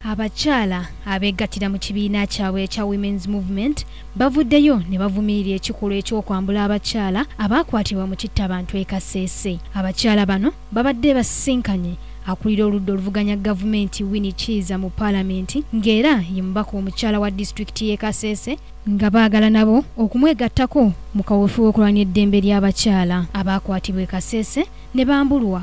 Abakyala abegattira mu kibiina kyabwe ekya Women's Movement bavuddeyo ne bavumirira ekikolwa eky'okwambula abakyala abaakwatibwa mu kittabantu e Kasese. Abakyala bano babadde basisinkanye akulira oludda oluvuganya gavumenti Winnie Chiza mu Paalamenti ng'era ye mubaka omukyala wa disitulikiti y'e Kasese nga baagala nabo okumwegattako mu kaweefube w'okulwanya eddembe ly'abakyala abaakwatibwa e Kasese ne bambulwa.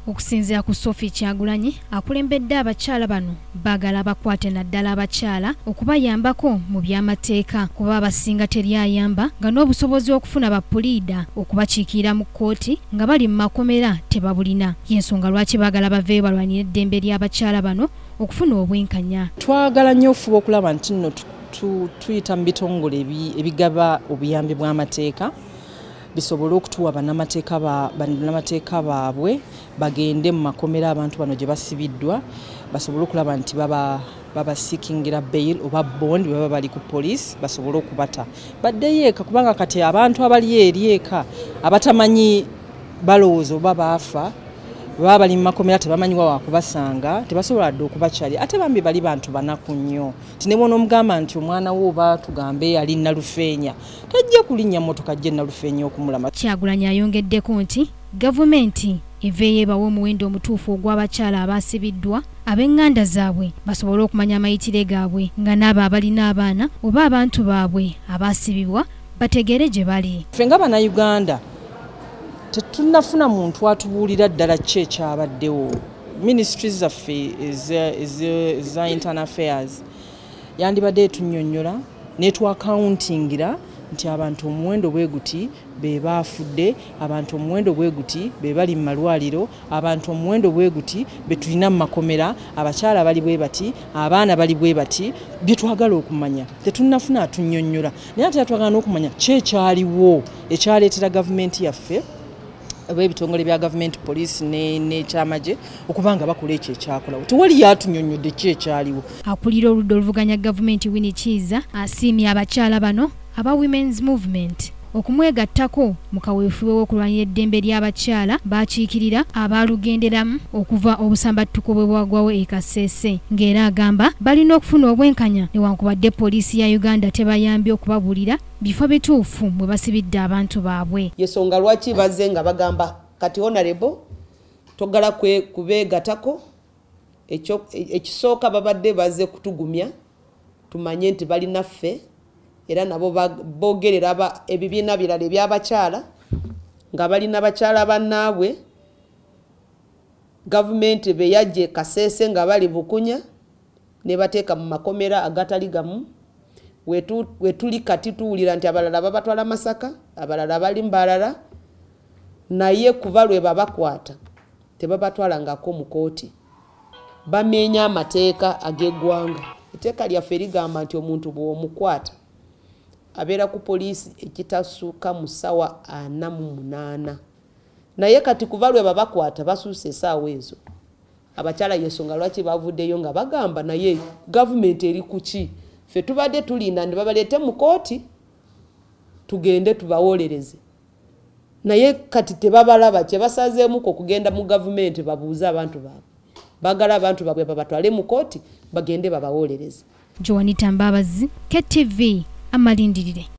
Okusinziira ku Sophie Kyagulanyi akulembedde abakyala bano baagala bakwate naddala abakyala okubayambako mu by'amateeka kuba abasinga teryayamba nga n'obusobozi okufuna bapuliida okubakiikirira mu kkooti nga bali mu makomera tebabulina. Y'ensonga lwaki baagala baveeyo balwanire eddembe ly'abakyala bano okufuna obwenkanya. Twagala nnyo ofuba okulaba nti nno tuyita mu bitongole ebigaba obuyambi bw'amateeka bisobole okutuwa bannamateeka baabwe bagende mu makomera abantu bano gye basibiddwa basobole okulaba nti babasikingira bail oba bond baba bali ku police basobole okubata baddeyo eka kubanga kati abantu abali eri eka abatamanyi balowooza oba baafa baba bali mu makomera tebamanyiwa wakubasanga tebasobola dde okubakyali ate bambi bali bantu banaku nnyo nti ne bona omugamba nti omwana wo oba tugambe ali Nalufeenya tajja kulinnya mmotoka ajje Nalufeenya okumulama. Kyagulanyi ayongeddeko nti gavumenti eveeyo ebawa omuwendo omutuufu ogw'abakyala abaasibiddwa ab'enganda zaabwe basobole okumanya amayitire gaabwe nga n'abo abalina abaana oba abantu baabwe abaasibibwa bategeere gye bali. Ffe nga Bannayuganda tetunafuna muntu atubuulira ddala ki ekyabaddewo. Ministries zaffe eza internal affairs yandibadde etunnyonnyola netwakauntingira nti abantu omuwendo bwe guti be baafudde, abantu omuwendo bwe guti be bali mu malwaliro, abantu omuwendo bwe guti be tulina mu makomera, abakyala bali bwe bati, abaana bali bwe bati, bye twagala okumanya. Tetunnafuna atunnyonnyola naye ate twagala n'okumanya ki ekyaliwo ekyaleetera gavumenti yaffe ebitongole bya gavumenti police n'ekyamagye okubanga bakola ekyo ekyakola. Tewali yatunnyonnyodde ki ekyaliwo. Akulira oludda oluvuganya gavumenti Winnie Chiza asiimye abakyala bano aba Women's Movement okumwegattako mu kaweefube w'okulwanyisa eddembe ly'abakyala baakiikirira abaalugenderamu okuva obusambattuko bwe bwagwawo e Kasese ng'era agamba balina okufuna obwenkanya newankubadde poliisi ya Uganda tebayambye okubabuulira bifo bituufu mwe basibidde abantu baabwe. Yensonga lwaki bazze nga bagamba kati honorable togala kubeegattako ekisooka babadde bazze kutugumya tumanye nti balina ffe era nabo bogerera ebibiina birala eby'abakyala nga balina bakyala bannaabwe gavumenti be yajje Kasese nga bali Bukunya ne bateeka mu makomera agatali gamu wetuli kati tuwulira nti abalala babatwala Masaka abalala bali Mbarara naye kuva lwe babakwata tebabatwalangako mu kooti bamenya amateeka ag'eggwanga. Etteeka lyaffe ligamba nti omuntu bw'omukwata abeera ku poliisi ekitasuuka mu ssaawa 48 naye kati kuva lwe babakwata basuuse essaawa ezo. Abakyala y'ensonga lwaki bavuddeyo nga bagamba naye gavumenti eri ku ki? Ffe tubadde tulinda ne babaleete mu kooti tugende tubawolereze naye kati tebabalaba kye basazeemuko kugenda mu gavumenti babuuze abantu baabwe bagala abantu baabwe babatwale mu kooti bagende babawolereze. Joanita Mbabazi, KTV, amalindirire.